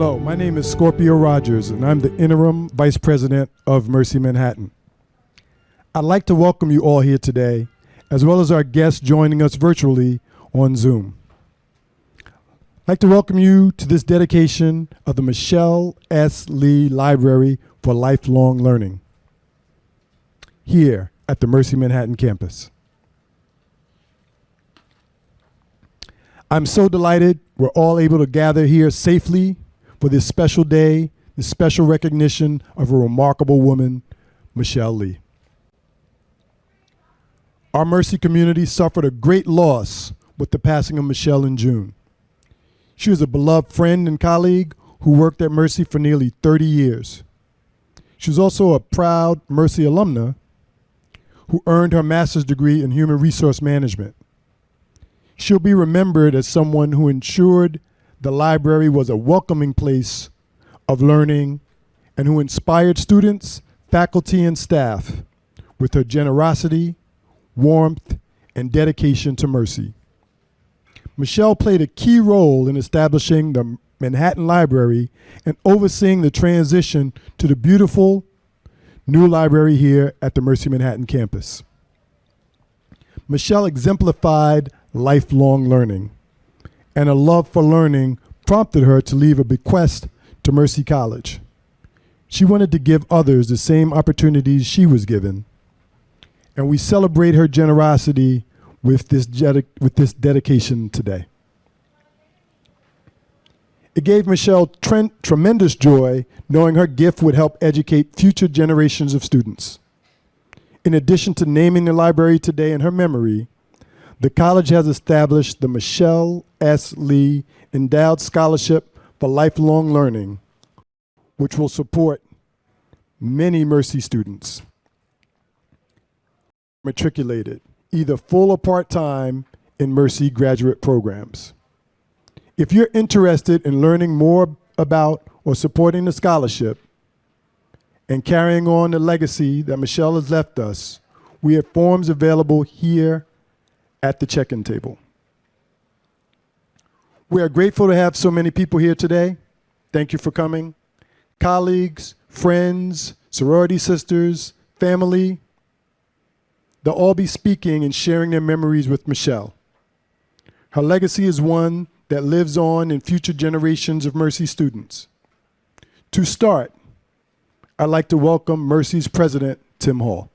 Hello, my name is Scorpio Rogers, and I'm the interim vice president of Mercy Manhattan. I'd like to welcome you all here today, as well as our guests joining us virtually on Zoom. I'd like to welcome you to this dedication of the Michele S. Lee Library for Lifelong Learning here at the Mercy Manhattan campus. I'm so delighted we're all able to gather here safely for this special day, this special recognition of a remarkable woman, Michele Lee. Our Mercy community suffered a great loss with the passing of Michele in June. She was a beloved friend and colleague who worked at Mercy for nearly 30 years. She was also a proud Mercy alumna who earned her master's degree in human resource management. She'll be remembered as someone who ensured the library was a welcoming place of learning and who inspired students, faculty, and staff with her generosity, warmth, and dedication to Mercy. Michele played a key role in establishing the Manhattan Library and overseeing the transition to the beautiful new library here at the Mercy Manhattan campus. Michele exemplified lifelong learning, and a love for learning prompted her to leave a bequest to Mercy College. She wanted to give others the same opportunities she was given, and we celebrate her generosity with this dedication today. It gave Michele tremendous joy knowing her gift would help educate future generations of students. In addition to naming the library today in her memory, the college has established the Michele S. Lee Endowed Scholarship for Lifelong Learning, which will support many Mercy students matriculated, either full or part-time, in Mercy graduate programs. If you're interested in learning more about or supporting the scholarship and carrying on the legacy that Michele has left us, we have forms available here at the check-in table. We are grateful to have so many people here today. Thank you for coming. Colleagues, friends, sorority sisters, family, they'll all be speaking and sharing their memories with Michele. Her legacy is one that lives on in future generations of Mercy students. To start, I'd like to welcome Mercy's president, Tim Hall.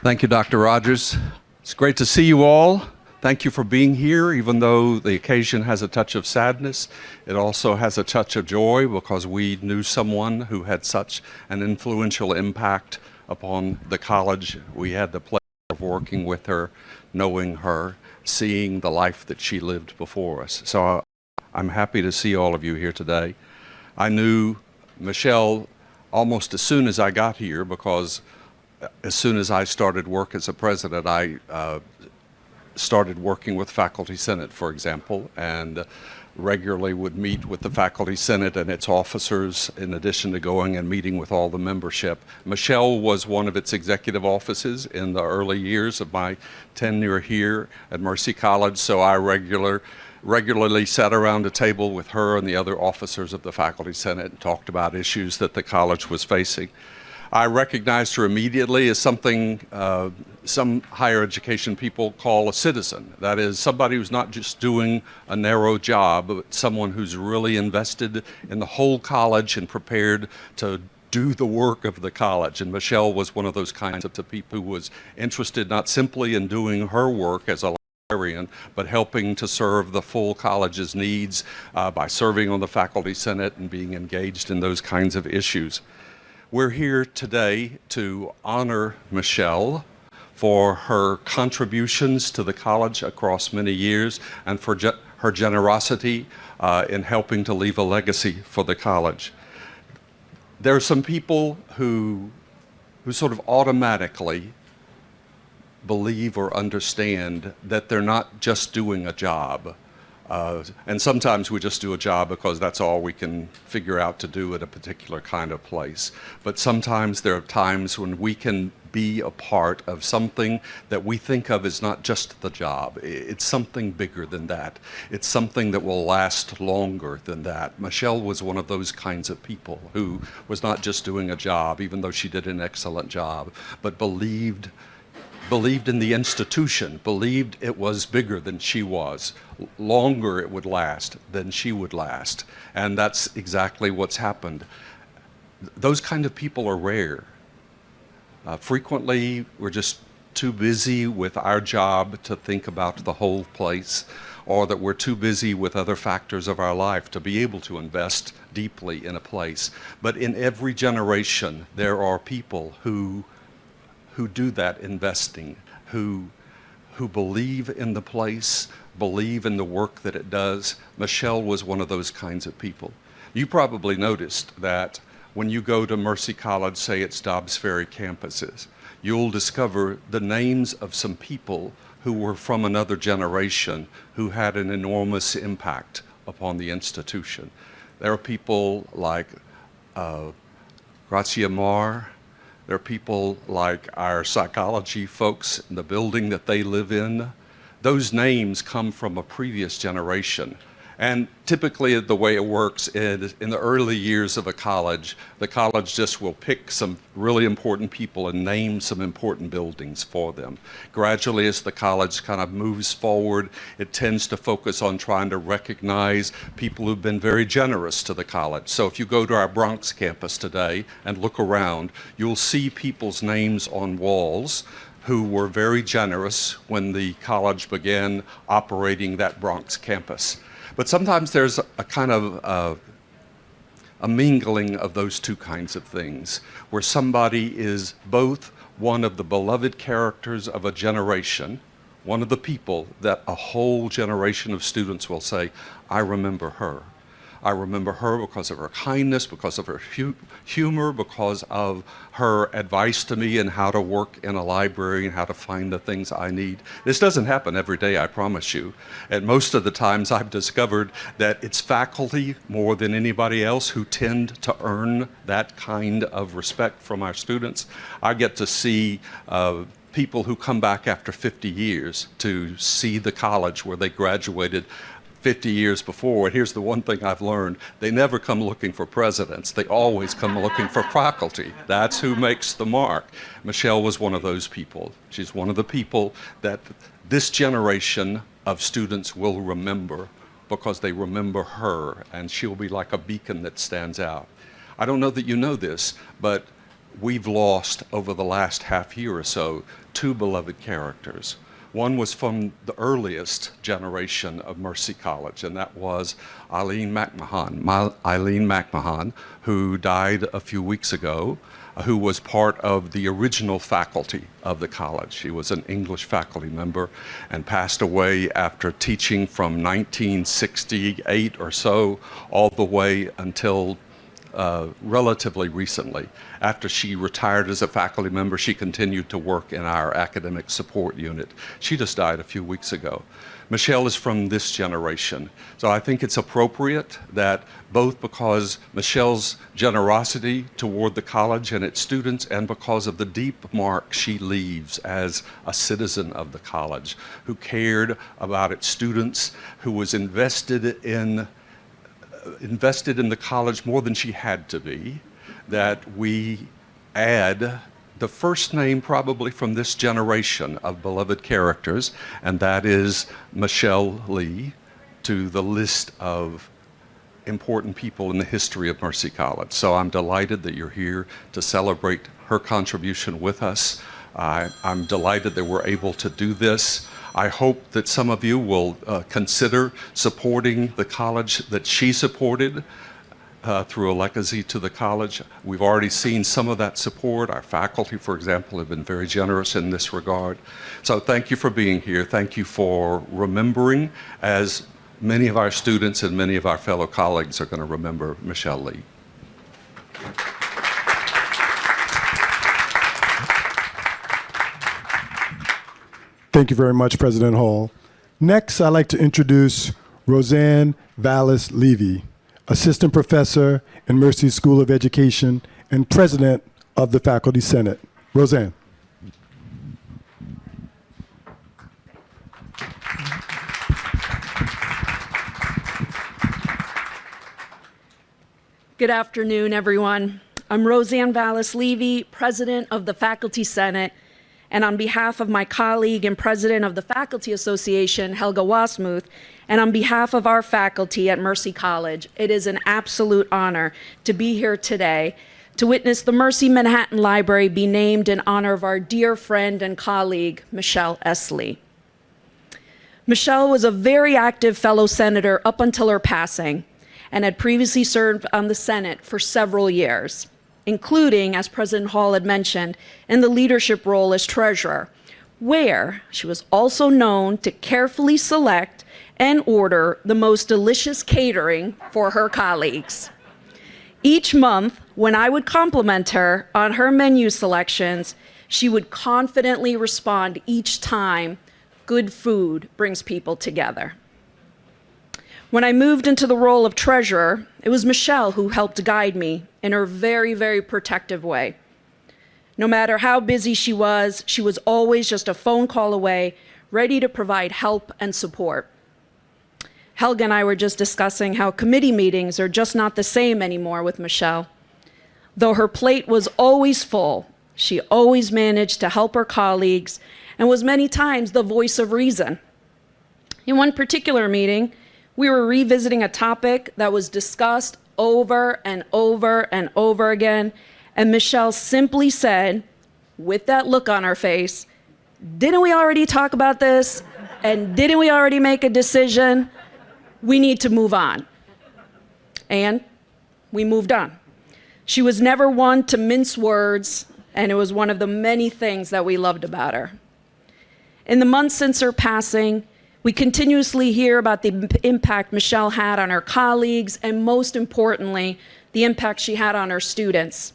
Thank you, Dr. Rogers. It's great to see you all. Thank you for being here, even though the occasion has a touch of sadness. It also has a touch of joy because we knew someone who had such an influential impact upon the college. We had the pleasure of working with her, knowing her, seeing the life that she lived before us. So I'm happy to see all of you here today. I knew Michele almost as soon as I got here because as soon as I started work as a president, I started working with Faculty Senate, for example, and regularly would meet with the Faculty Senate and its officers in addition to going and meeting with all the membership. Michele was one of its executive offices in the early years of my tenure here at Mercy College, so I regularly sat around a table with her and the other officers of the Faculty Senate and talked about issues that the college was facing. I recognized her immediately as something some higher education people call a citizen. That is, somebody who's not just doing a narrow job, but someone who's really invested in the whole college and prepared to do the work of the college. And Michele was one of those kinds of people who was interested not simply in doing her work as a librarian, but helping to serve the full college's needs by serving on the Faculty Senate and being engaged in those kinds of issues. We're here today to honor Michele for her contributions to the college across many years and for her generosity in helping to leave a legacy for the college. There are some people who sort of automatically believe or understand that they're not just doing a job, And sometimes we just do a job because that's all we can figure out to do at a particular kind of place. But sometimes there are times when we can be a part of something that we think of as not just the job. It's something bigger than that. It's something that will last longer than that. Michele was one of those kinds of people who was not just doing a job, even though she did an excellent job, but believed in the institution, believed it was bigger than she was, longer it would last than she would last. And that's exactly what's happened. Those kind of people are rare. Frequently, we're just too busy with our job to think about the whole place, or that we're too busy with other factors of our life to be able to invest deeply in a place. But in every generation, there are people who do that investing, who believe in the place, believe in the work that it does. Michele was one of those kinds of people. You probably noticed that when you go to Mercy College, say its Dobbs Ferry campuses, you'll discover the names of some people who were from another generation who had an enormous impact upon the institution. There are people like Gracia Marr. There are people like our psychology folks in the building that they live in. Those names come from a previous generation. And typically the way it works is in the early years of a college, the college just will pick some really important people and name some important buildings for them. Gradually, as the college kind of moves forward, it tends to focus on trying to recognize people who've been very generous to the college. So if you go to our Bronx campus today and look around, you'll see people's names on walls who were very generous when the college began operating that Bronx campus. But sometimes there's a kind of a mingling of those two kinds of things, where somebody is both one of the beloved characters of a generation, one of the people that a whole generation of students will say, I remember her. I remember her because of her kindness, because of her humor, because of her advice to me in how to work in a library and how to find the things I need. This doesn't happen every day, I promise you. And most of the times I've discovered that it's faculty more than anybody else who tend to earn that kind of respect from our students. I get to see people who come back after 50 years to see the college where they graduated 50 years before. And here's the one thing I've learned: they never come looking for presidents. They always come looking for faculty. That's who makes the mark. Michele was one of those people. She's one of the people that this generation of students will remember because they remember her, and she'll be like a beacon that stands out. I don't know that you know this, but we've lost over the last half year or so 2 beloved characters. One was from the earliest generation of Mercy College, and that was Eileen McMahon, who died a few weeks ago, who was part of the original faculty of the college. She was an English faculty member and passed away after teaching from 1968 or so all the way until relatively recently. After she retired as a faculty member, she continued to work in our academic support unit. She just died a few weeks ago. Michele is from this generation. So I think it's appropriate that both because Michele's generosity toward the college and its students, and because of the deep mark she leaves as a citizen of the college, who cared about its students, who was invested in the college more than she had to be, that we add the first name probably from this generation of beloved characters, and that is Michele Lee, to the list of important people in the history of Mercy College. So I'm delighted that you're here to celebrate her contribution with us. I'm delighted that we're able to do this. I hope that some of you will consider supporting the college that she supported through a legacy to the college. We've already seen some of that support. Our faculty, for example, have been very generous in this regard. So thank you for being here. Thank you for remembering, as many of our students and many of our fellow colleagues are going to remember Michele Lee. Thank you very much, President Hall. Next, I'd like to introduce Roseanne Vallis Levy, Assistant Professor in Mercy School of Education and President of the Faculty Senate. Roseanne. Good afternoon, everyone. I'm Roseanne Vallis Levy, President of the Faculty Senate, and on behalf of my colleague and President of the Faculty Association, Helga Wasmuth, and on behalf of our faculty at Mercy College, it is an absolute honor to be here today to witness the Mercy Manhattan Library be named in honor of our dear friend and colleague, Michele Lee. Michele was a very active fellow senator up until her passing, and had previously served on the Senate for several years, including, as President Hall had mentioned, in the leadership role as treasurer, where she was also known to carefully select and order the most delicious catering for her colleagues. Each month, when I would compliment her on her menu selections, she would confidently respond each time, "Good food brings people together." When I moved into the role of treasurer, it was Michele who helped guide me in her very, very protective way. No matter how busy she was always just a phone call away, ready to provide help and support. Helga and I were just discussing how committee meetings are just not the same anymore with Michele. Though her plate was always full, she always managed to help her colleagues and was many times the voice of reason. In one particular meeting, we were revisiting a topic that was discussed over and over and over again, and Michele simply said, with that look on her face, "Didn't we already talk about this? And didn't we already make a decision? We need to move on." And we moved on. She was never one to mince words, and it was one of the many things that we loved about her. In the months since her passing, we continuously hear about the impact Michele had on her colleagues, and most importantly, the impact she had on her students.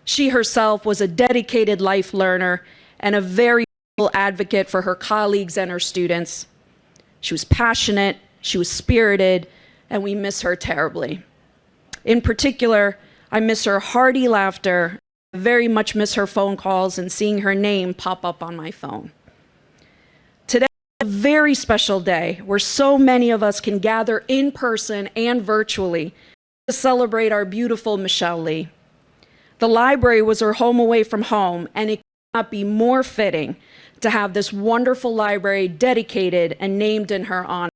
She herself was a dedicated life learner and a very vocal advocate for her colleagues and her students. She was passionate, she was spirited, and we miss her terribly. In particular, I miss her hearty laughter. I very much miss her phone calls and seeing her name pop up on my phone. A very special day where so many of us can gather in person and virtually to celebrate our beautiful Michele Lee. The library was her home away from home, and it could not be more fitting to have this wonderful library dedicated and named in her honor.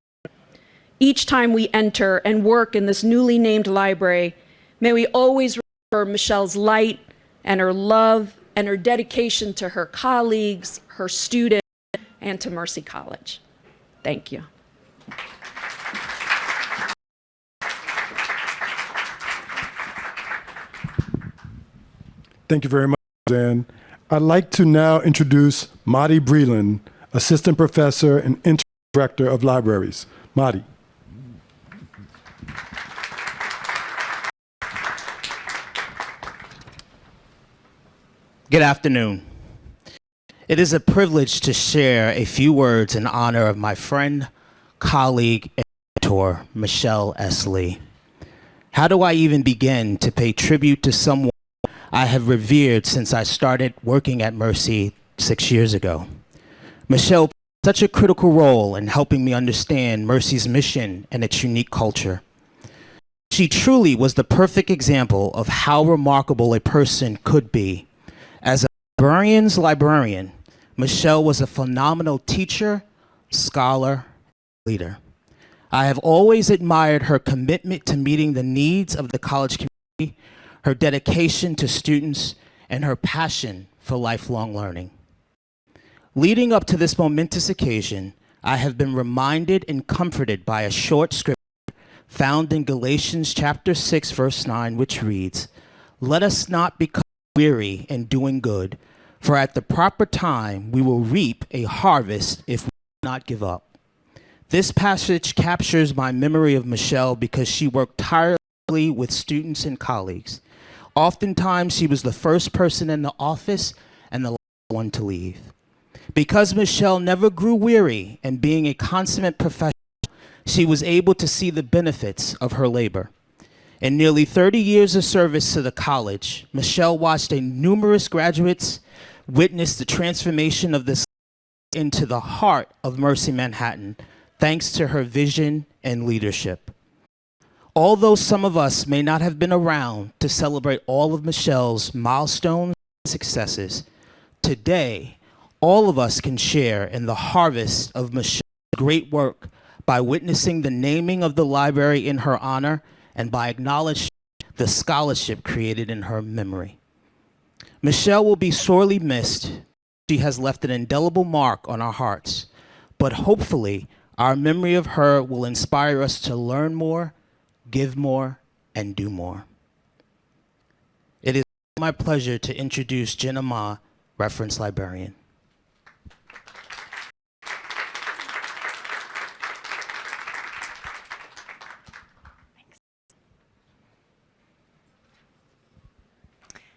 Each time we enter and work in this newly named library, may we always remember Michele's light and her love and her dedication to her colleagues, her students, and to Mercy College. Thank you. Thank you very much, Roseanne. I'd like to now introduce Madi Breland, Assistant Professor and Interim Director of Libraries. Madi. Good afternoon. It is a privilege to share a few words in honor of my friend, colleague, and mentor, Michele Lee. How do I even begin to pay tribute to someone I have revered since I started working at Mercy 6 years ago? Michele played such a critical role in helping me understand Mercy's mission and its unique culture. She truly was the perfect example of how remarkable a person could be. As a librarian's librarian, Michele was a phenomenal teacher, scholar, and leader. I have always admired her commitment to meeting the needs of the college community, her dedication to students, and her passion for lifelong learning. Leading up to this momentous occasion, I have been reminded and comforted by a short scripture found in Galatians chapter 6, verse 9, which reads, "Let us not become weary in doing good, for at the proper time we will reap a harvest if we do not give up." This passage captures my memory of Michele because she worked tirelessly with students and colleagues. Oftentimes, she was the first person in the office and the last one to leave. Because Michele never grew weary in being a consummate professional, she was able to see the benefits of her labor. In nearly 30 years of service to the college, Michele watched numerous graduates witness the transformation of this into the heart of Mercy Manhattan, thanks to her vision and leadership. Although some of us may not have been around to celebrate all of Michele's milestones and successes, today, all of us can share in the harvest of Michelle's great work by witnessing the naming of the library in her honor and by acknowledging the scholarship created in her memory. Michele will be sorely missed. She has left an indelible mark on our hearts, but hopefully our memory of her will inspire us to learn more, give more, and do more. It is my pleasure to introduce Jenna Ma, reference librarian.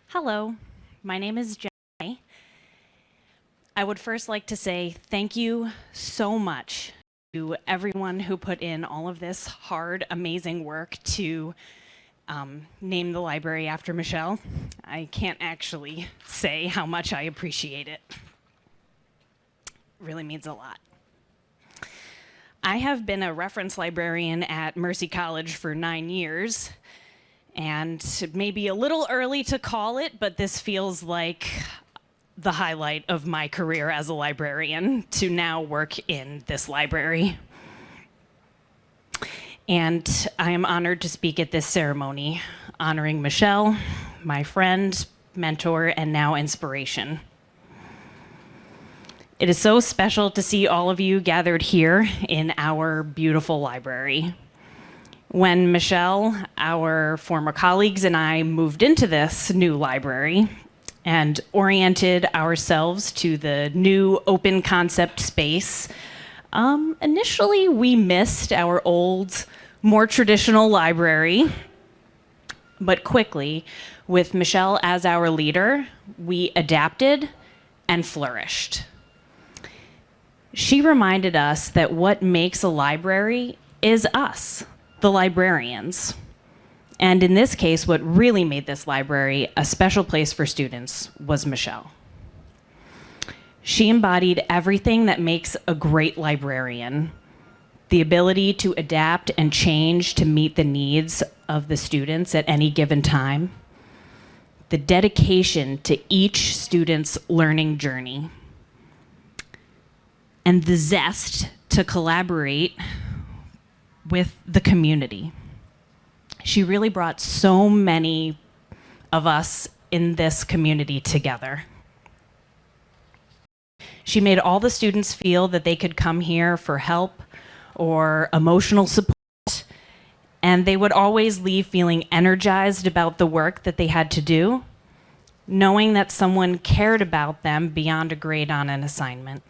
Hello, my name is Jenny. I would first like to say thank you so much to everyone who put in all of this hard, amazing work to name the library after Michele. I can't actually say how much I appreciate it. It really means a lot. I have been a reference librarian at Mercy College for 9 years. And it may be a little early to call it, but this feels like the highlight of my career as a librarian, to now work in this library. And I am honored to speak at this ceremony, honoring Michele, my friend, mentor, and now inspiration. It is so special to see all of you gathered here in our beautiful library. When Michele, our former colleagues, and I moved into this new library and oriented ourselves to the new open concept space, initially we missed our old, more traditional library, but quickly, with Michele as our leader, we adapted and flourished. She reminded us that what makes a library is us, the librarians. And in this case, what really made this library a special place for students was Michele. She embodied everything that makes a great librarian: the ability to adapt and change to meet the needs of the students at any given time, the dedication to each student's learning journey, and the zest to collaborate with the community. She really brought so many of us in this community together. She made all the students feel that they could come here for help or emotional support, and they would always leave feeling energized about the work that they had to do, knowing that someone cared about them beyond a grade on an assignment.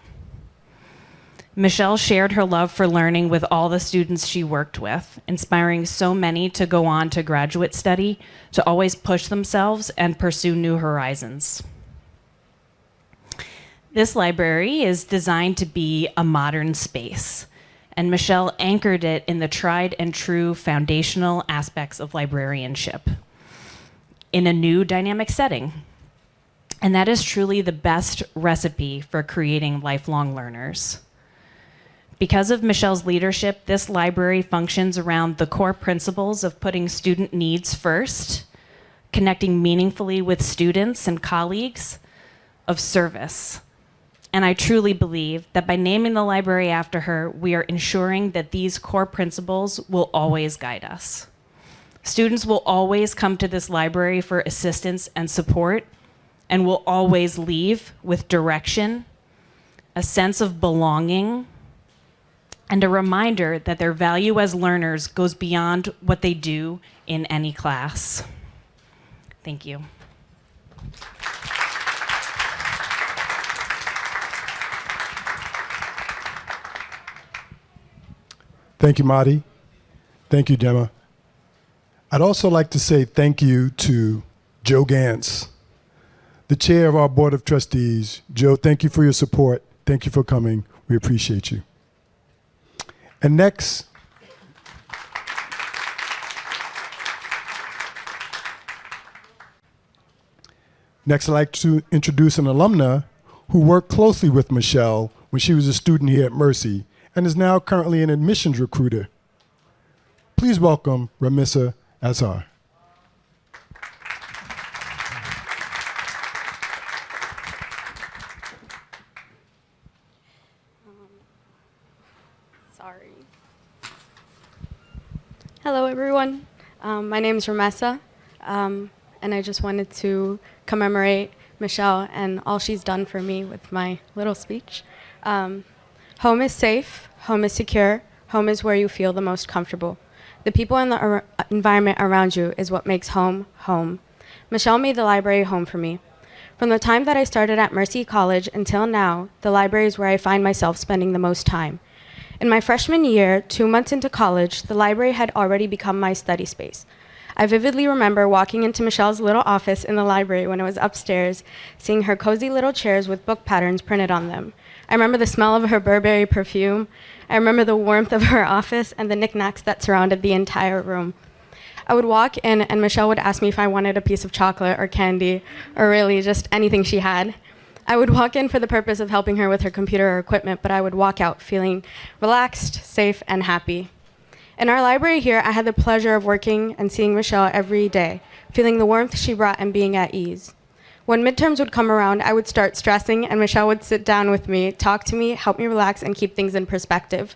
Michele shared her love for learning with all the students she worked with, inspiring so many to go on to graduate study, to always push themselves and pursue new horizons. This library is designed to be a modern space, and Michele anchored it in the tried and true foundational aspects of librarianship in a new dynamic setting. And that is truly the best recipe for creating lifelong learners. Because of Michele's leadership, this library functions around the core principles of putting student needs first, connecting meaningfully with students and colleagues, of service. And I truly believe that by naming the library after her, we are ensuring that these core principles will always guide us. Students will always come to this library for assistance and support, and will always leave with direction, a sense of belonging, and a reminder that their value as learners goes beyond what they do in any class. Thank you. Thank you, Madi. Thank you, Gemma. I'd also like to say thank you to Joe Gantz, the chair of our Board of Trustees. Joe, thank you for your support. Thank you for coming. We appreciate you. And next, Next, I'd like to introduce an alumna who worked closely with Michele when she was a student here at Mercy and is now currently an admissions recruiter. Please welcome Ramissa Azhar. Sorry. Hello, everyone. My name is Ramessa, and I just wanted to commemorate Michele and all she's done for me with my little speech. Home is safe, home is secure, home is where you feel the most comfortable. The people and the environment around you is what makes home, home. Michele made the library home for me. From the time that I started at Mercy College until now, the library is where I find myself spending the most time. In my freshman year, 2 months into college, the library had already become my study space. I vividly remember walking into Michele's little office in the library when I was upstairs, seeing her cozy little chairs with book patterns printed on them. I remember the smell of her Burberry perfume. I remember the warmth of her office and the knickknacks that surrounded the entire room. I would walk in and Michele would ask me if I wanted a piece of chocolate or candy, or really just anything she had. I would walk in for the purpose of helping her with her computer or equipment, but I would walk out feeling relaxed, safe, and happy. In our library here, I had the pleasure of working and seeing Michele every day, feeling the warmth she brought and being at ease. When midterms would come around, I would start stressing, and Michele would sit down with me, talk to me, help me relax, and keep things in perspective.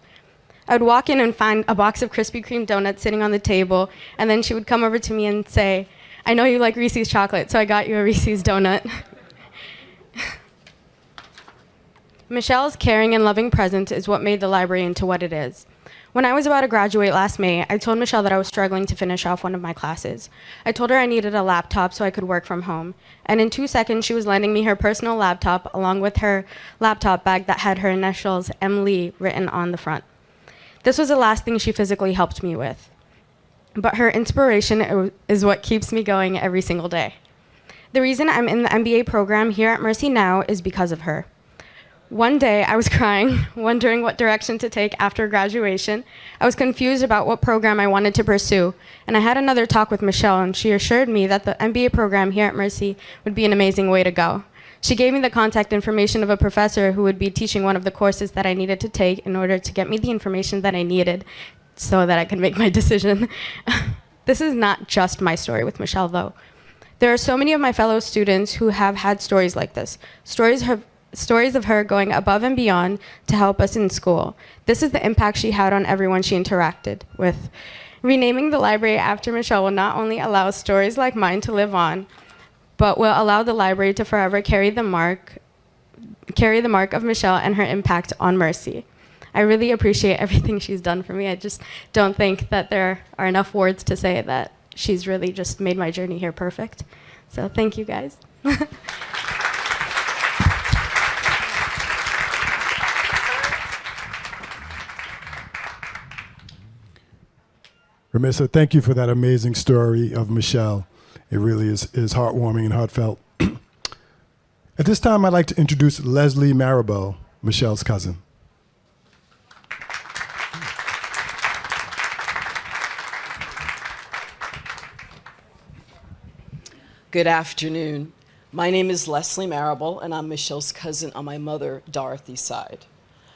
I would walk in and find a box of Krispy Kreme donuts sitting on the table, and then she would come over to me and say, "I know you like Reese's chocolate, so I got you a Reese's donut." Michele's caring and loving presence is what made the library into what it is. When I was about to graduate last May, I told Michele that I was struggling to finish off one of my classes. I told her I needed a laptop so I could work from home. And in 2 seconds, she was lending me her personal laptop along with her laptop bag that had her initials, M. Lee, written on the front. This was the last thing she physically helped me with. But her inspiration is what keeps me going every single day. The reason I'm in the MBA program here at Mercy now is because of her. One day, I was crying, wondering what direction to take after graduation. I was confused about what program I wanted to pursue, and I had another talk with Michele, and she assured me that the MBA program here at Mercy would be an amazing way to go. She gave me the contact information of a professor who would be teaching one of the courses that I needed to take in order to get me the information that I needed so that I could make my decision. This is not just my story with Michele, though. There are so many of my fellow students who have had stories like this, stories of her going above and beyond to help us in school. This is the impact she had on everyone she interacted with. Renaming the library after Michele will not only allow stories like mine to live on, but will allow the library to forever carry the mark of Michele and her impact on Mercy. I really appreciate everything she's done for me. I just don't think that there are enough words to say that she's really just made my journey here perfect. So thank you, guys. Ramissa, thank you for that amazing story of Michele. It really is heartwarming and heartfelt. At this time, I'd like to introduce Leslie Maribel, Michele's cousin. Good afternoon. My name is Leslie Maribel, and I'm Michele's cousin on my mother, Dorothy's side.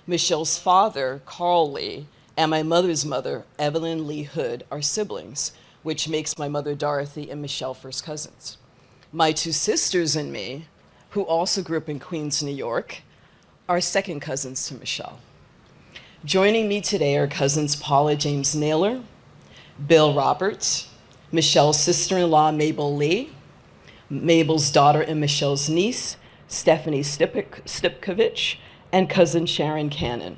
Michele's father, Carl Lee, and my mother's mother, Evelyn Lee Hood, are siblings, which makes my mother Dorothy and Michele first cousins. My 2 sisters and me, who also grew up in Queens, New York, are second cousins to Michele. Joining me today are cousins Paula James Naylor, Bill Roberts, Michele's sister-in-law, Mabel Lee, Mabel's daughter and Michele's niece, Stephanie Stipkovich, and cousin Sharon Cannon.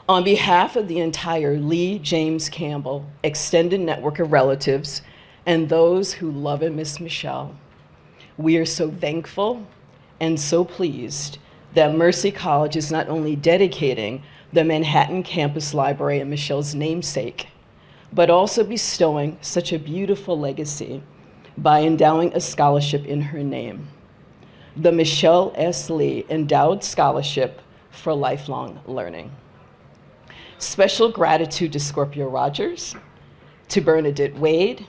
On behalf of the entire Lee James Campbell extended network of relatives and those who love and miss Michele, we are so thankful and so pleased that Mercy College is not only dedicating the Manhattan Campus Library in Michele's namesake, but also bestowing such a beautiful legacy by endowing a scholarship in her name, the Michele S. Lee Endowed Scholarship for Lifelong Learning. Special gratitude to Scorpio Rogers, to Bernadette Wade,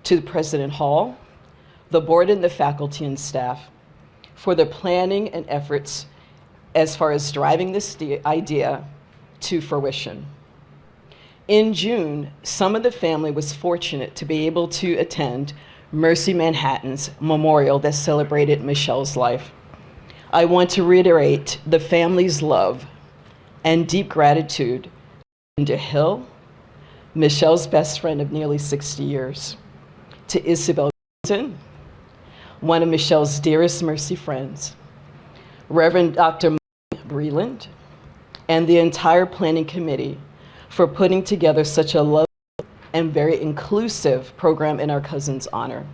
to President Hall, the board and the faculty and staff for the planning and efforts as far as driving this idea to fruition. In June, some of the family was fortunate to be able to attend Mercy Manhattan's memorial that celebrated Michelle's life. I want to reiterate the family's love and deep gratitude to Linda Hill, Michelle's best friend of nearly 60 years, to Isabel Gilson, one of Michelle's dearest Mercy friends, Reverend Dr. Breland, and the entire planning committee for putting together such a lovely and very inclusive program in our cousin's honor.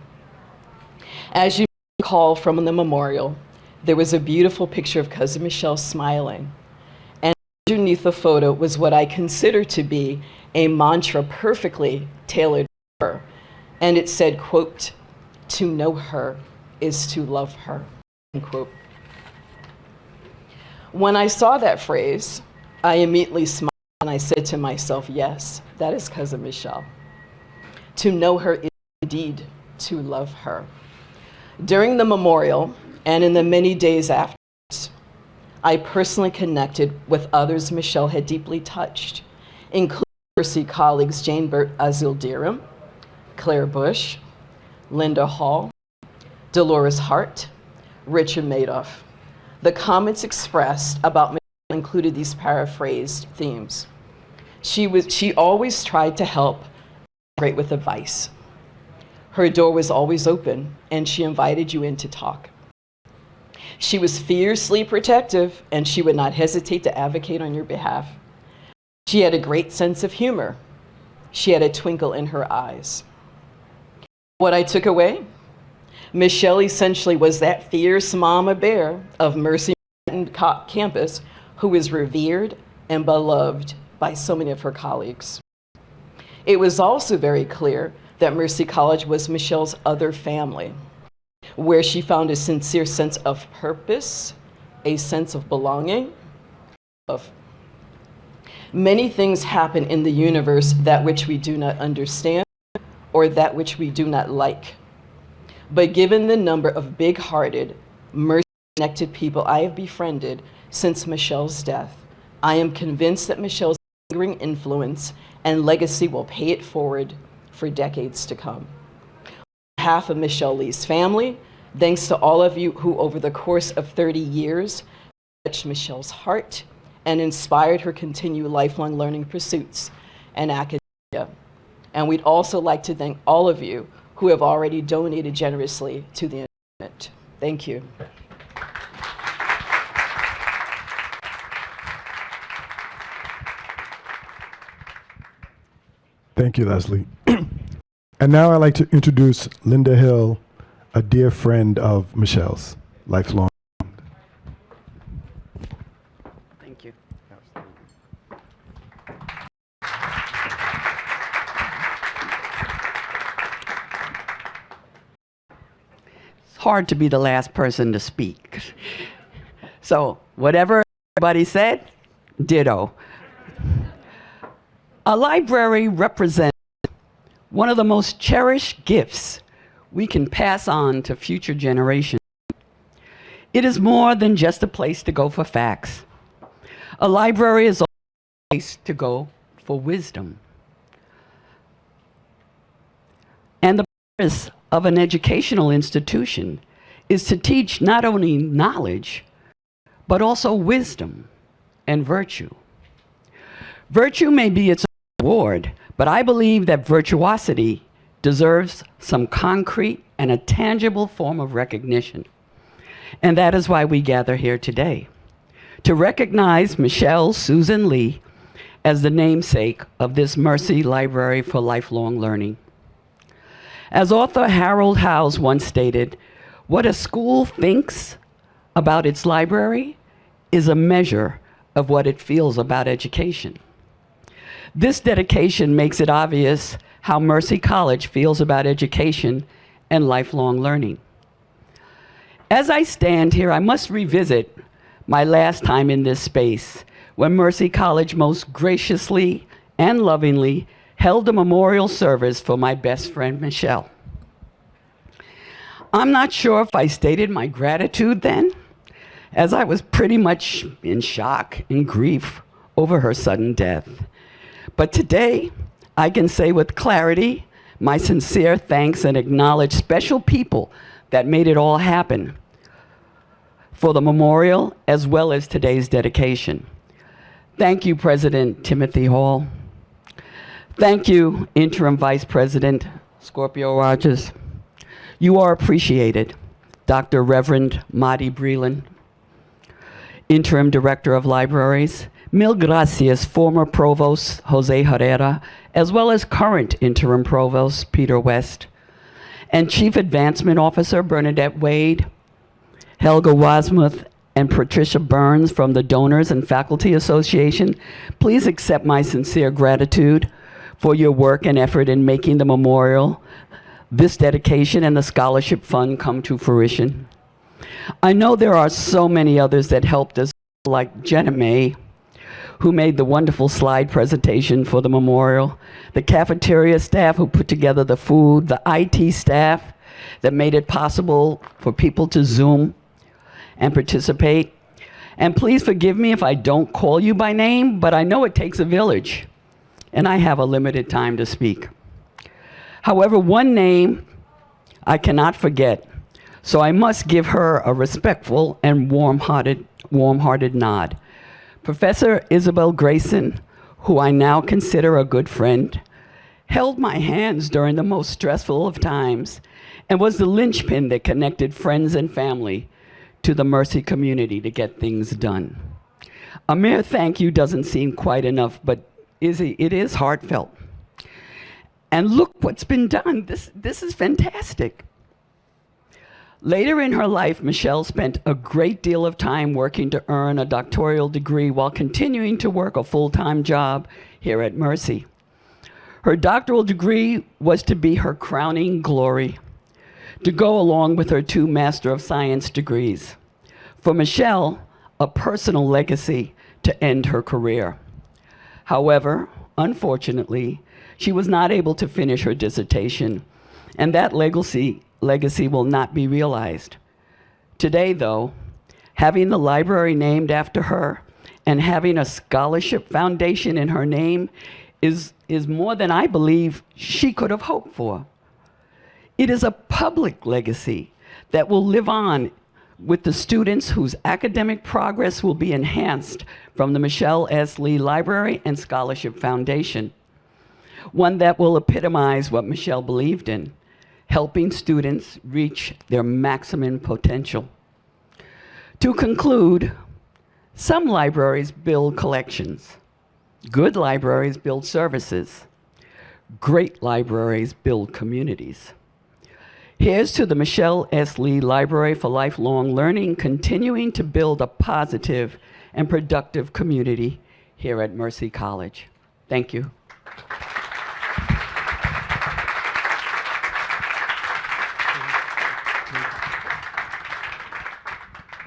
As you recall from the memorial, there was a beautiful picture of Cousin Michelle smiling, and underneath the photo was what I consider to be a mantra perfectly tailored to her, and it said, quote, "To know her is to love her," unquote. When I saw that phrase, I immediately smiled and I said to myself, yes, that is Cousin Michelle. To know her is indeed to love her. During the memorial and in the many days afterwards, I personally connected with others Michelle had deeply touched, including Mercy colleagues Jane Burt Azil-Dirham, Claire Bush, Linda Hall, Dolores Hart, Richard Madoff. The comments expressed about Michelle included these paraphrased themes. She always tried to help, great with advice. Her door was always open, and she invited you in to talk. She was fiercely protective, and she would not hesitate to advocate on your behalf. She had a great sense of humor. She had a twinkle in her eyes. What I took away? Michelle essentially was that fierce mama bear of Mercy campus who is revered and beloved by so many of her colleagues. It was also very clear that Mercy College was Michelle's other family, where she found a sincere sense of purpose, a sense of belonging, of many things happen in the universe that which we do not understand or that which we do not like. But given the number of big-hearted, mercy-connected people I have befriended since Michelle's death, I am convinced that Michelle's lingering influence and legacy will pay it forward for decades to come. On behalf of Michele Lee's family, thanks to all of you who over the course of 30 years touched Michelle's heart and inspired her continued lifelong learning pursuits and academia. And we'd also like to thank all of you who have already donated generously to the endowment. Thank you. Thank you, Leslie. And now I'd like to introduce Linda Hill, a dear friend of Michelle's, lifelong. Thank you. It's hard to be the last person to speak. So whatever everybody said, ditto. A library represents one of the most cherished gifts we can pass on to future generations. It is more than just a place to go for facts. A library is also a place to go for wisdom. And the purpose of an educational institution is to teach not only knowledge, but also wisdom and virtue. Virtue may be its reward, but I believe that virtuosity deserves some concrete and a tangible form of recognition. And that is why we gather here today, to recognize Michele Susan Lee as the namesake of this Mercy Library for Lifelong Learning. As author Harold Howes once stated, what a school thinks about its library is a measure of what it feels about education. This dedication makes it obvious how Mercy College feels about education and lifelong learning. As I stand here, I must revisit my last time in this space, when Mercy College most graciously and lovingly held a memorial service for my best friend, Michelle. I'm not sure if I stated my gratitude then, as I was pretty much in shock and grief over her sudden death. But today, I can say with clarity my sincere thanks and acknowledge special people that made it all happen for the memorial as well as today's dedication. Thank you, President Timothy Hall. Thank you, Interim Vice President Scorpio Rogers. You are appreciated. Dr. Reverend Marty Breland, Interim Director of Libraries. Mil gracias, former Provost Jose Herrera, as well as current Interim Provost Peter West, and Chief Advancement Officer Bernadette Wade, Helga Wasmuth, and Patricia Burns from the Donors and Faculty Association. Please accept my sincere gratitude for your work and effort in making the memorial, this dedication, and the scholarship fund come to fruition. I know there are so many others that helped us, like Jenna May, who made the wonderful slide presentation for the memorial, the cafeteria staff who put together the food, the IT staff that made it possible for people to Zoom and participate. And please forgive me if I don't call you by name, but I know it takes a village, and I have a limited time to speak. However, one name I cannot forget, so I must give her a respectful and warm-hearted nod. Professor Isabel Grayson, who I now consider a good friend, held my hands during the most stressful of times and was the linchpin that connected friends and family to the Mercy community to get things done. A mere thank you doesn't seem quite enough, but it is heartfelt. And look what's been done. This is fantastic. Later in her life, Michele spent a great deal of time working to earn a doctoral degree while continuing to work a full-time job here at Mercy. Her doctoral degree was to be her crowning glory, to go along with her 2 Master of Science degrees. For Michele, a personal legacy to end her career. However, unfortunately, she was not able to finish her dissertation, and that legacy will not be realized. Today, though, having the library named after her and having a scholarship foundation in her name is more than I believe she could have hoped for. It is a public legacy that will live on with the students whose academic progress will be enhanced from the Michele S. Lee Library and Scholarship Foundation. One that will epitomize what Michele believed in, helping students reach their maximum potential. To conclude, some libraries build collections. Good libraries build services. Great libraries build communities. Here's to the Michele S. Lee Library for Lifelong Learning, continuing to build a positive and productive community here at Mercy College. Thank you.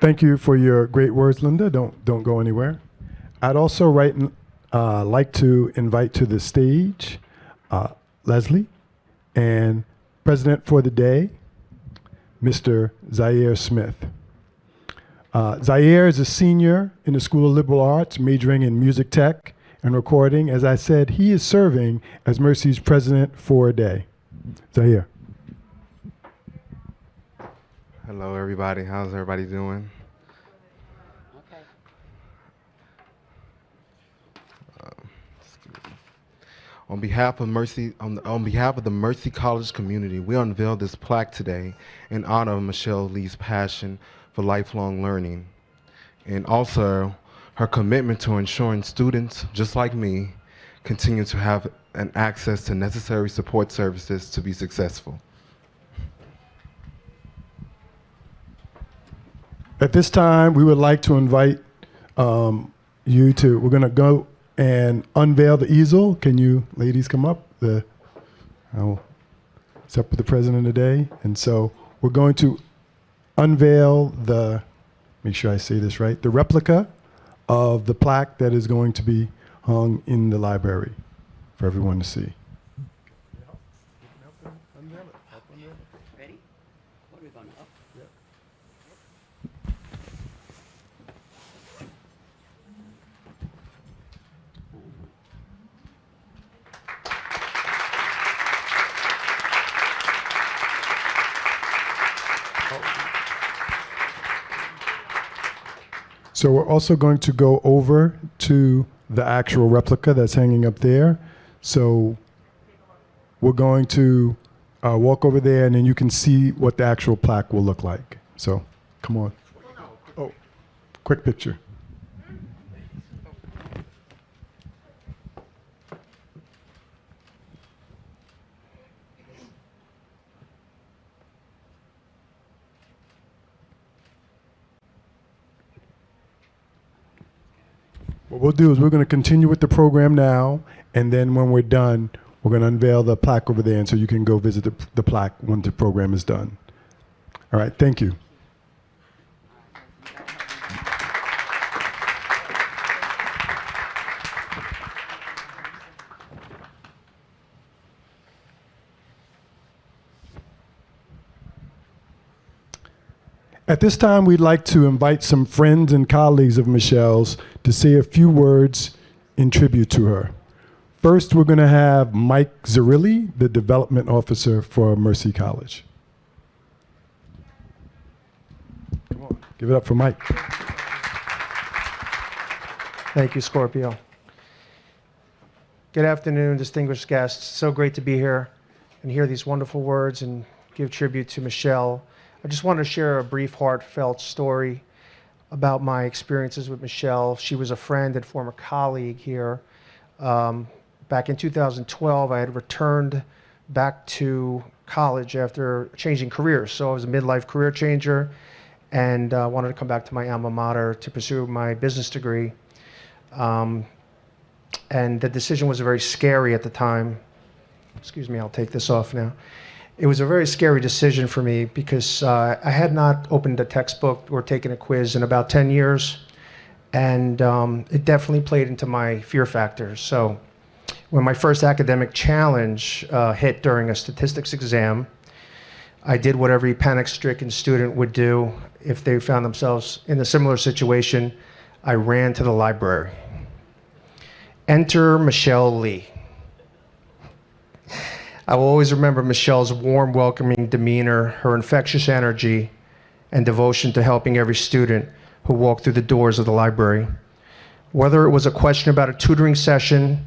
Thank you for your great words, Linda. Don't go anywhere. I'd also like to invite to the stage Leslie and President for the day, Mr. Zaire Smith. Zaire is a senior in the School of Liberal Arts, majoring in music tech and recording. As I said, he is serving as Mercy's president for a day. Zaire. Hello, everybody. How's everybody doing? Okay. On behalf of the Mercy College community, we unveil this plaque today in honor of Michele Lee's passion for lifelong learning, and also her commitment to ensuring students, just like me, continue to have an access to necessary support services to be successful. At this time, we would like to invite we're going to go and unveil the easel. Can you ladies come up? It's up with the president today. And so we're going to unveil make sure I say this right, the replica of the plaque that is going to be hung in the library for everyone to see. Ready? What are we So we're also going to go over to the actual replica that's hanging up there. So we're going to walk over there, and then you can see what the actual plaque will look like. So come on. Oh, quick picture. What we'll do is we're going to continue with the program now, and then when we're done, we're going to unveil the plaque over there, and so you can go visit the plaque when the program is done. All right, thank you. At this time, we'd like to invite some friends and colleagues of Michelle's to say a few words in tribute to her. First, we're going to have Mike Zerilli, the Development Officer for Mercy College. Come on, give it up for Mike. Thank you, Scorpio. Good afternoon, distinguished guests. So great to be here and hear these wonderful words and give tribute to Michelle. I just want to share a brief, heartfelt story about my experiences with Michelle. She was a friend and former colleague here. Back in 2012, I had returned back to college after changing careers. So I was a midlife career changer and wanted to come back to my alma mater to pursue my business degree. And the decision was very scary at the time. Excuse me, I'll take this off now. It was a very scary decision for me because I had not opened a textbook or taken a quiz in about 10 years. And it definitely played into my fear factors. So when my first academic challenge hit during a statistics exam, I did what every panic-stricken student would do if they found themselves in a similar situation. I ran to the library. Enter Michele Lee. I will always remember Michelle's warm, welcoming demeanor, her infectious energy, and devotion to helping every student who walked through the doors of the library. Whether it was a question about a tutoring session,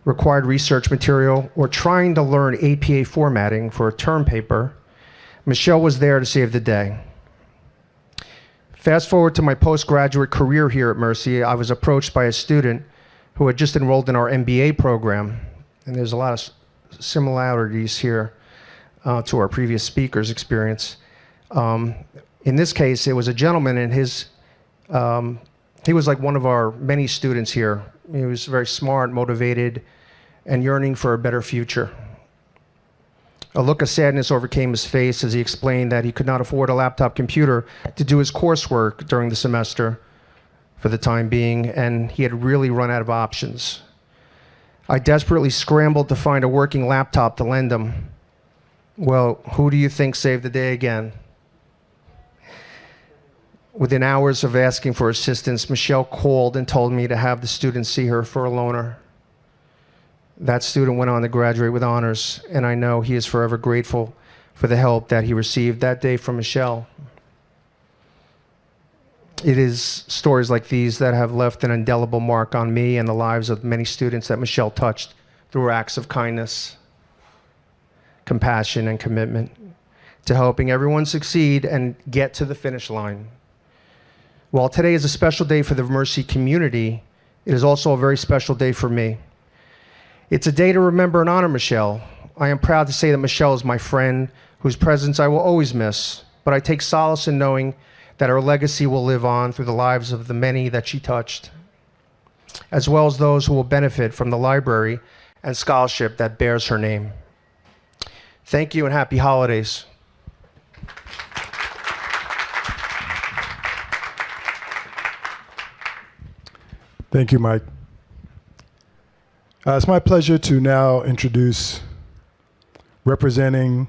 required research material, or trying to learn APA formatting for a term paper, Michelle was there to save the day. Fast forward to my postgraduate career here at Mercy, I was approached by a student who had just enrolled in our MBA program, and there's a lot of similarities here to our previous speaker's experience. In this case, it was a gentleman, and he was like one of our many students here. He was very smart, motivated, and yearning for a better future. A look of sadness overcame his face as he explained that he could not afford a laptop computer to do his coursework during the semester for the time being, and he had really run out of options. I desperately scrambled to find a working laptop to lend him. Well, who do you think saved the day again? Within hours of asking for assistance, Michelle called and told me to have the student see her for a loaner. That student went on to graduate with honors, and I know he is forever grateful for the help that he received that day from Michelle. It is stories like these that have left an indelible mark on me and the lives of many students that Michelle touched through her acts of kindness, compassion, and commitment to helping everyone succeed and get to the finish line. While today is a special day for the Mercy community, it is also a very special day for me. It's a day to remember and honor Michelle. I am proud to say that Michelle is my friend, whose presence I will always miss, but I take solace in knowing that her legacy will live on through the lives of the many that she touched, as well as those who will benefit from the library and scholarship that bears her name. Thank you and happy holidays. Thank you, Mike. It's my pleasure to now introduce, representing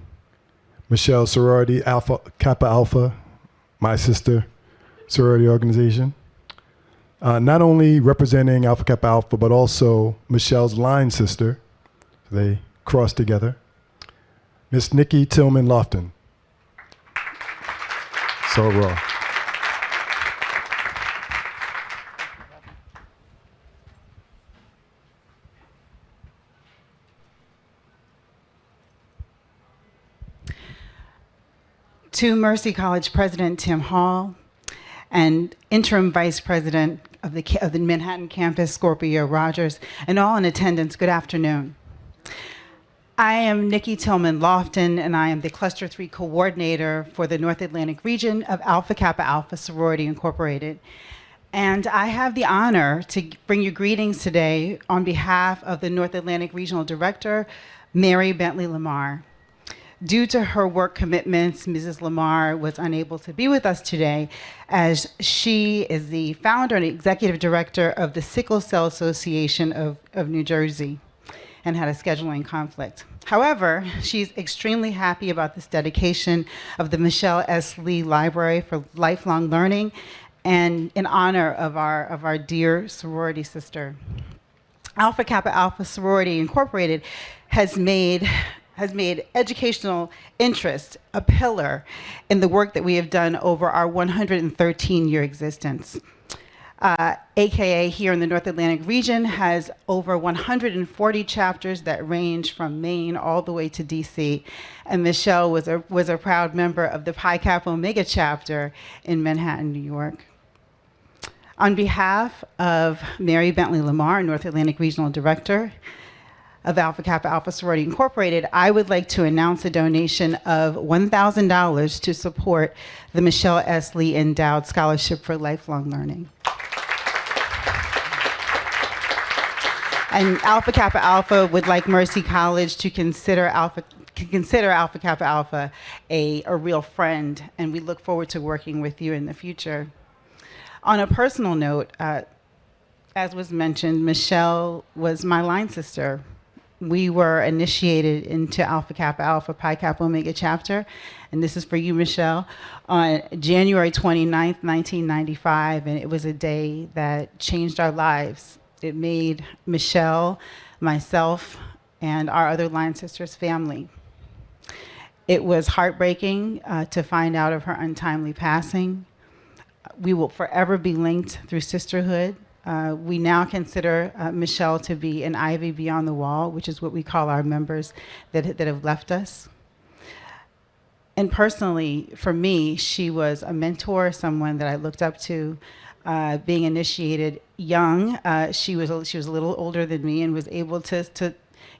Michelle's sorority, Alpha Kappa Alpha, my sister sorority organization. Not only representing Alpha Kappa Alpha, but also Michelle's line sister. They cross together. Miss Nikki Tillman Lofton. So raw. To Mercy College President Tim Hall and Interim Vice President of the Manhattan campus, Scorpio Rogers, and all in attendance, good afternoon. I am Nikki Tillman Lofton, and I am the Cluster 3 Coordinator for the North Atlantic region of Alpha Kappa Alpha Sorority Incorporated. And I have the honor to bring you greetings today on behalf of the North Atlantic Regional Director, Mary Bentley Lamar. Due to her work commitments, Mrs. Lamar was unable to be with us today, as she is the founder and executive director of the Sickle Cell Association of New Jersey and had a scheduling conflict. However, she's extremely happy about this dedication of the Michele S. Lee Library for Lifelong Learning and in honor of our dear sorority sister. Alpha Kappa Alpha Sorority Incorporated has made educational interest a pillar in the work that we have done over our 113-year existence. AKA here in the North Atlantic region has over 140 chapters that range from Maine all the way to DC. And Michele was a proud member of the Pi Kappa Omega chapter in Manhattan, New York. On behalf of Mary Bentley Lamar, North Atlantic Regional Director of Alpha Kappa Alpha Sorority Incorporated, I would like to announce a donation of $1,000 to support the Michele S. Lee Endowed Scholarship for Lifelong Learning. And Alpha Kappa Alpha would like Mercy College to consider Alpha Kappa Alpha a real friend, and we look forward to working with you in the future. On a personal note, as was mentioned, Michele was my line sister. We were initiated into Alpha Kappa Alpha Pi Kappa Omega chapter, and this is for you, Michele, on January 29th, 1995, and it was a day that changed our lives. It made Michele, myself, and our other line sisters family. It was heartbreaking to find out of her untimely passing. We will forever be linked through sisterhood. We now consider Michele to be an ivy beyond the wall, which is what we call our members that have left us. And personally, for me, she was a mentor, someone that I looked up to. Being initiated young, she was a little older than me and was able to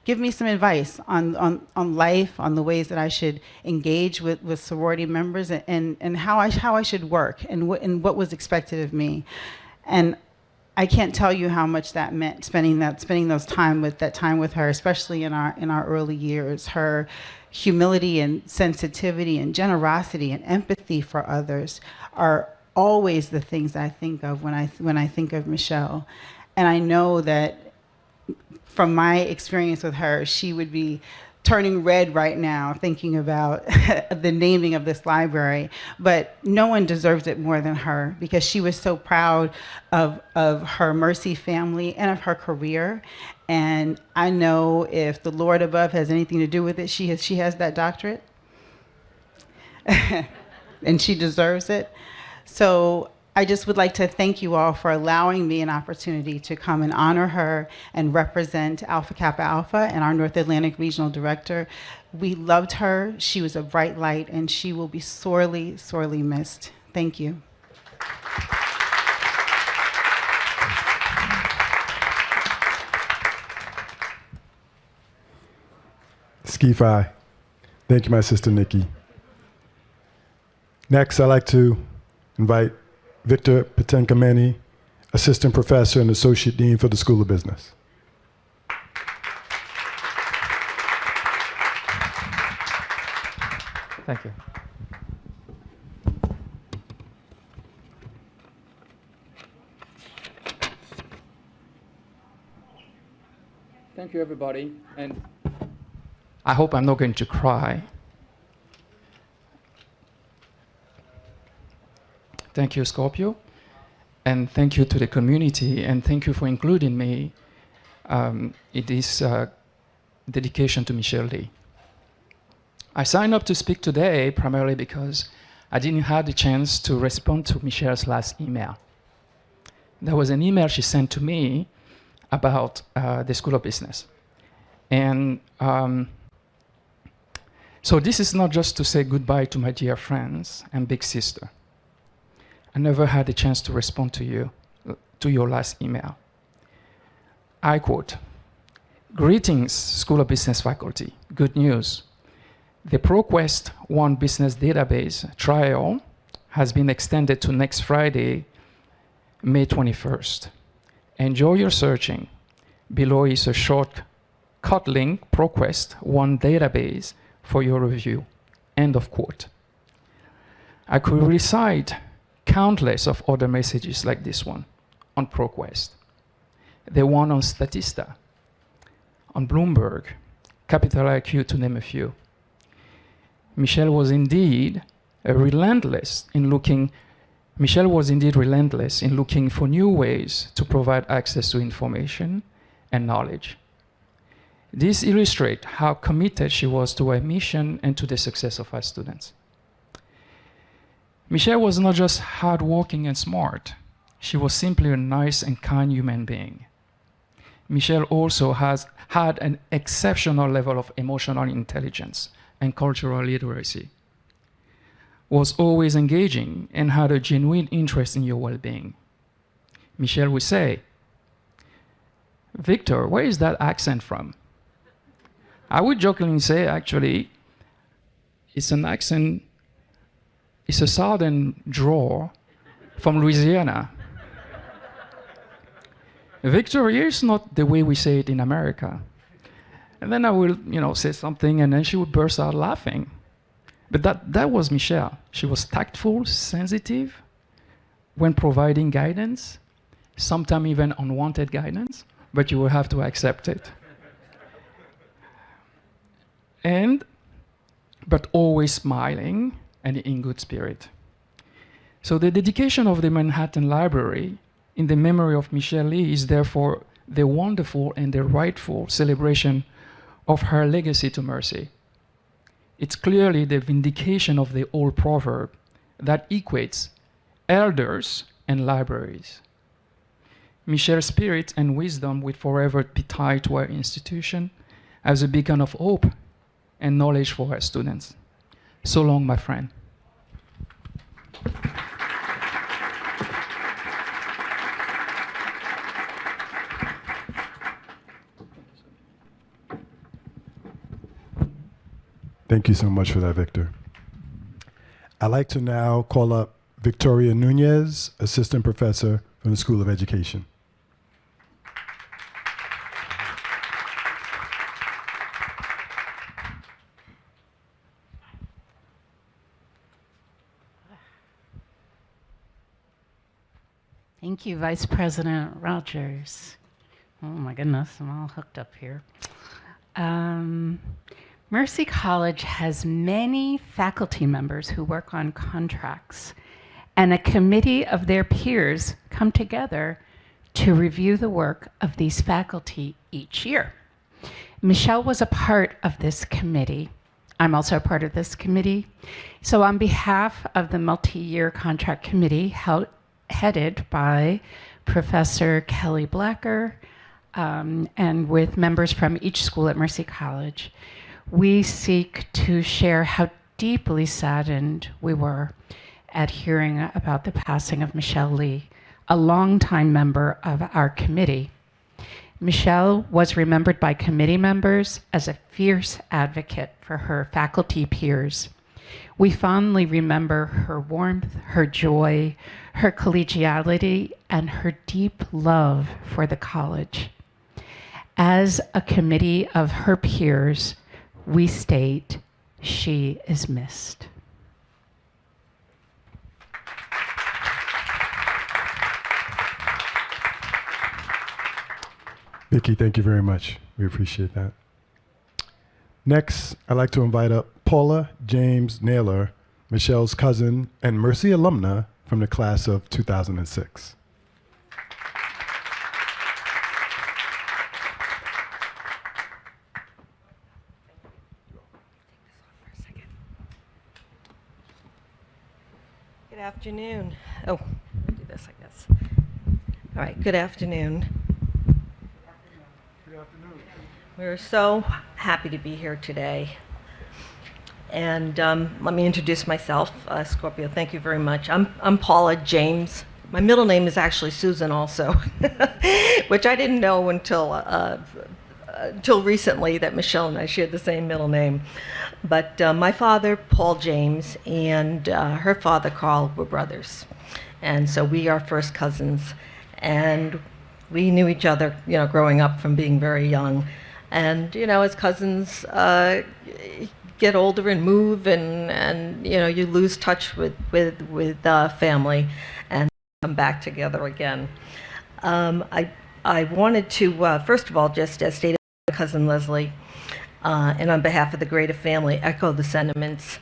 give me some advice on life, on the ways that I should engage with sorority members, and how I should work, and what was expected of me. And I can't tell you how much that meant, spending those time with her, especially in our early years. Her humility and sensitivity and generosity and empathy for others are always the things that I think of when I think of Michele. And I know that from my experience with her, she would be turning red right now thinking about the naming of this library, but no one deserves it more than her, because she was so proud of her Mercy family and of her career. And I know if the Lord above has anything to do with it, she has that doctorate. And she deserves it. So I just would like to thank you all for allowing me an opportunity to come and honor her and represent Alpha Kappa Alpha and our North Atlantic Regional Director. We loved her. She was a bright light, and she will be sorely, sorely missed. Thank you. Ski Fi. Thank you, my sister Nikki. Next, I'd like to invite Victor Patenkameni, Assistant Professor and Associate Dean for the School of Business. Thank you. Thank you, everybody. And I hope I'm not going to cry. Thank you, Scorpio, and thank you to the community, and thank you for including me in this dedication to Michele Lee. I signed up to speak today primarily because I didn't have the chance to respond to Michelle's last email. There was an email she sent to me about the School of Business. And so this is not just to say goodbye to my dear friends and big sister. I never had a chance to respond to you, to your last email. I quote, "Greetings, School of Business faculty. Good news. The ProQuest One Business Database trial has been extended to next Friday, May 21st. Enjoy your searching. Below is a short-cut link, ProQuest One Database, for your review." End of quote. I could recite countless of other messages like this one on ProQuest. The one on Statista, on Bloomberg, Capital IQ, to name a few. Michelle was indeed relentless in looking for new ways to provide access to information and knowledge. This illustrates how committed she was to her mission and to the success of her students. Michelle was not just hardworking and smart. She was simply a nice and kind human being. Michelle also had an exceptional level of emotional intelligence and cultural literacy, was always engaging, and had a genuine interest in your well-being. Michelle would say, "Victor, where is that accent from?" I would jokingly say, actually, it's an accent, it's a southern drawl from Louisiana. "Victor, here's not the way we say it in America." And then I will, say something, and then she would burst out laughing. But that was Michelle. She was tactful, sensitive when providing guidance, sometimes even unwanted guidance, but you will have to accept it. But always smiling and in good spirit. So the dedication of the Manhattan Library in the memory of Michele Lee is therefore the wonderful and the rightful celebration of her legacy to mercy. It's clearly the vindication of the old proverb that equates elders and libraries. Michelle's spirit and wisdom will forever be tied to our institution as a beacon of hope and knowledge for her students. So long, my friend. Thank you so much for that, Victor. I'd like to now call up Victoria Nunez, Assistant Professor from the School of Education. Thank you, Vice President Rogers. Oh my goodness, I'm all hooked up here. Mercy College has many faculty members who work on contracts, and a committee of their peers come together to review the work of these faculty each year. Michelle was a part of this committee. I'm also a part of this committee. So on behalf of the multi-year contract committee headed by Professor Kelly Blacker, and with members from each school at Mercy College, we seek to share how deeply saddened we were at hearing about the passing of Michele Lee, a longtime member of our committee. Michelle was remembered by committee members as a fierce advocate for her faculty peers. We fondly remember her warmth, her joy, her collegiality, and her deep love for the college. As a committee of her peers, we state, she is missed. Vicki, thank you very much. We appreciate that. Next, I'd like to invite up Paula James Naylor, Michelle's cousin and Mercy alumna from the class of 2006. Good afternoon. Oh, I'll do this, I guess. All right, good afternoon. Good afternoon. We're so happy to be here today. And let me introduce myself, Scorpio. Thank you very much. I'm Paula James. My middle name is actually Susan also, which I didn't know until recently that Michele and I shared the same middle name. But my father, Paul James, and her father, Carl, were brothers. And so we are first cousins. And we knew each other, growing up from being very young. And, as cousins get older and move and you lose touch with family and come back together again. I wanted to, first of all, just as stated by cousin Leslie, and on behalf of the greater family, echo the sentiments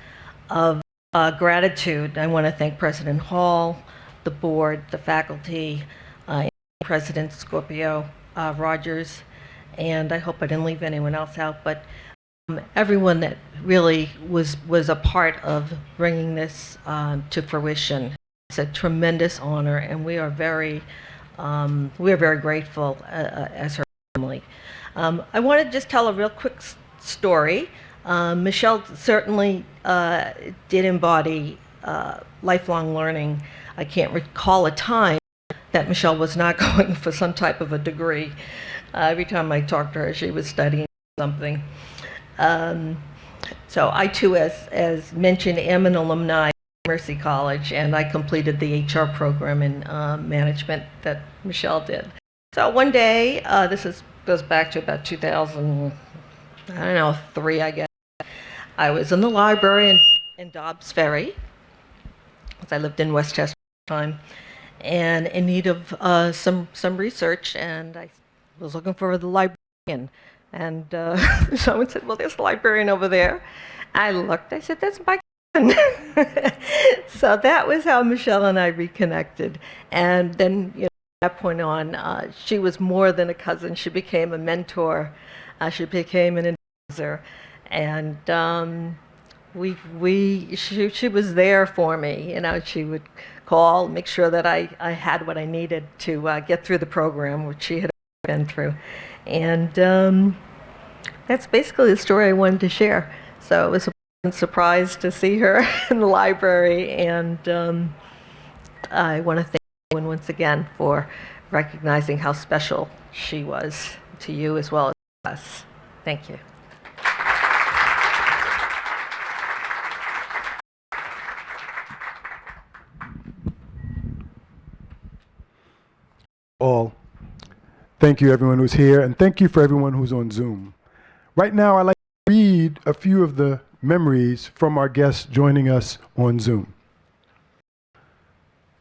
of gratitude. I want to thank President Hall, the board, the faculty, President Scorpio Rogers, and I hope I didn't leave anyone else out, but everyone that really was a part of bringing this to fruition. It's a tremendous honor, and we are very grateful as her family. I want to just tell a real quick story. Michele certainly did embody lifelong learning. I can't recall a time that Michele was not going for some type of a degree. Every time I talked to her, she was studying something. So I too, as mentioned, am an alumni of Mercy College, and I completed the HR program in management that Michele did. So one day, goes back to about 2003, I guess. I was in the library in Dobbs Ferry, because I lived in Westchester at the time, and in need of some research, and I was looking for the librarian. And someone said, well, there's a librarian over there. I looked, I said, that's my cousin. So that was how Michele and I reconnected. And then, from that point on, she was more than a cousin. She became a mentor. She became an advisor. And she was there for me. She would call, make sure that I had what I needed to get through the program, which she had been through. And that's basically the story I wanted to share. So it was a pleasant surprise to see her in the library, and I want to thank everyone once again for recognizing how special she was to you as well as us. Thank you. All. Thank you, everyone who's here, and thank you for everyone who's on Zoom. Right now, I'd like to read a few of the memories from our guests joining us on Zoom.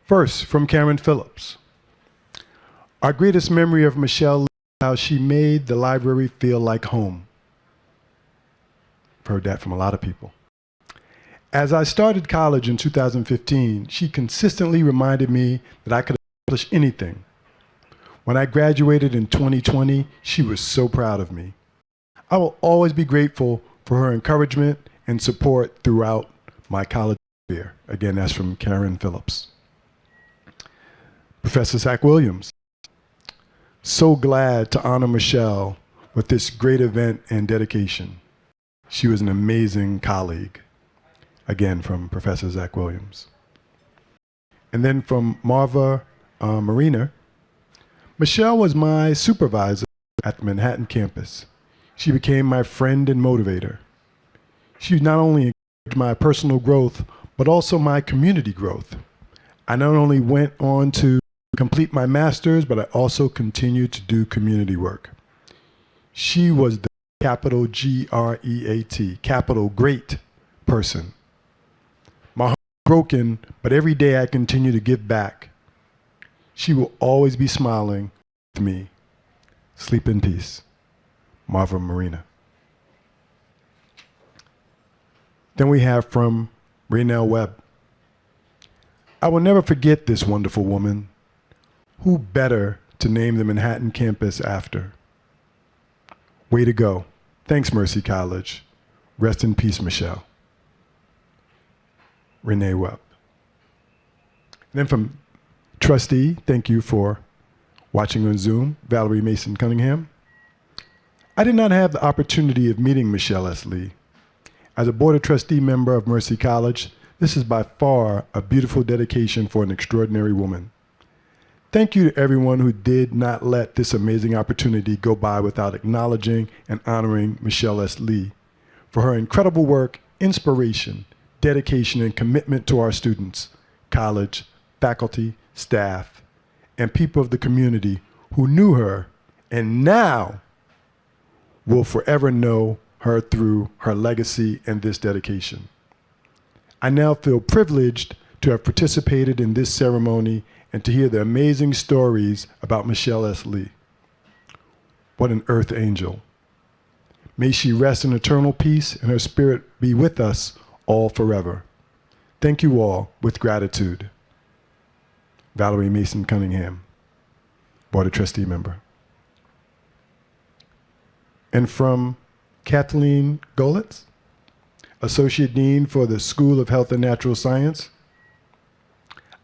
First, from Karen Phillips. Our greatest memory of Michele Lee is how she made the library feel like home. I've heard that from a lot of people. As I started college in 2015, she consistently reminded me that I could accomplish anything. When I graduated in 2020, she was so proud of me. I will always be grateful for her encouragement and support throughout my college career. Again, that's from Karen Phillips. Professor Zach Williams. So glad to honor Michele with this great event and dedication. She was an amazing colleague. Again, from Professor Zach Williams. And then from Marva Marina. Michele was my supervisor at the Manhattan campus. She became my friend and motivator. She not only encouraged my personal growth, but also my community growth. I not only went on to complete my master's, but I also continued to do community work. She was the capital G-R-E-A-T, capital great person. My heart is broken, but every day I continue to give back. She will always be smiling with me. Sleep in peace. Marva Marina. Then we have from Raynell Webb. I will never forget this wonderful woman. Who better to name the Manhattan campus after? Way to go. Thanks, Mercy College. Rest in peace, Michele. Renee Webb. Then from trustee, thank you for watching on Zoom, Valerie Mason Cunningham. I did not have the opportunity of meeting Michele S. Lee. As a Board of Trustee member of Mercy College, this is by far a beautiful dedication for an extraordinary woman. Thank you to everyone who did not let this amazing opportunity go by without acknowledging and honoring Michele S. Lee for her incredible work, inspiration, dedication, and commitment to our students, college, faculty, staff, and people of the community who knew her and now will forever know her through her legacy and this dedication. I now feel privileged to have participated in this ceremony and to hear the amazing stories about Michele S. Lee. What an earth angel. May she rest in eternal peace and her spirit be with us all forever. Thank you all with gratitude. Valerie Mason Cunningham, Board of Trustee member. And from Kathleen Golitz, Associate Dean for the School of Health and Natural Science.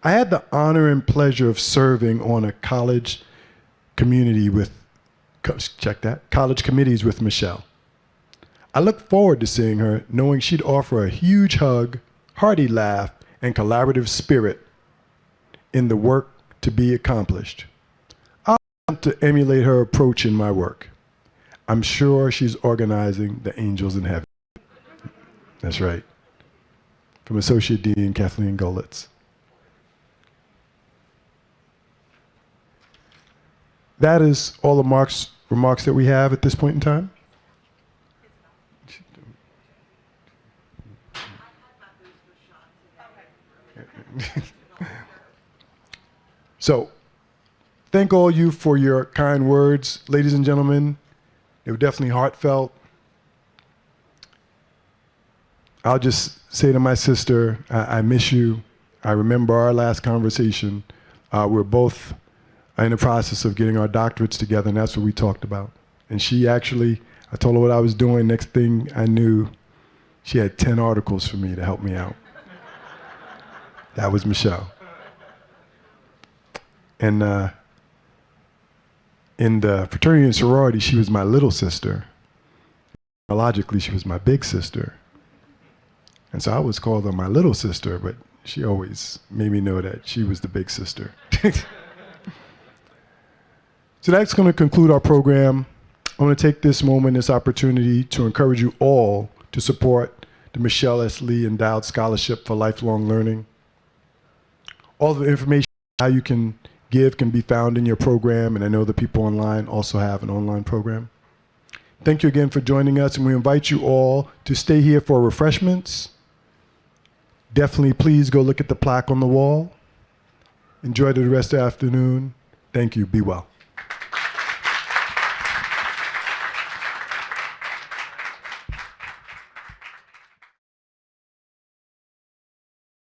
I had the honor and pleasure of serving on a college community with, college committees with Michele. I look forward to seeing her, knowing she'd offer a huge hug, hearty laugh, and collaborative spirit in the work to be accomplished. I want to emulate her approach in my work. I'm sure she's organizing the angels in heaven. That's right. From Associate Dean Kathleen Golitz. That is all the remarks that we have at this point in time. So, thank all you for your kind words, ladies and gentlemen. They were definitely heartfelt. I'll just say to my sister, I miss you. I remember our last conversation. We're both in the process of getting our doctorates together, and that's what we talked about. And she actually, I told her what I was doing. Next thing I knew, she had 10 articles for me to help me out. That was Michele. And in the fraternity and sorority, she was my little sister. Logically, she was my big sister. And so I always called her my little sister, but she always made me know that she was the big sister. So that's going to conclude our program. I want to take this moment, this opportunity to encourage you all to support the Michele S. Lee Endowed Scholarship for Lifelong Learning. All the information how you can give can be found in your program, and I know the people online also have an online program. Thank you again for joining us, and we invite you all to stay here for refreshments. Definitely please go look at the plaque on the wall. Enjoy the rest of the afternoon. Thank you. Be well.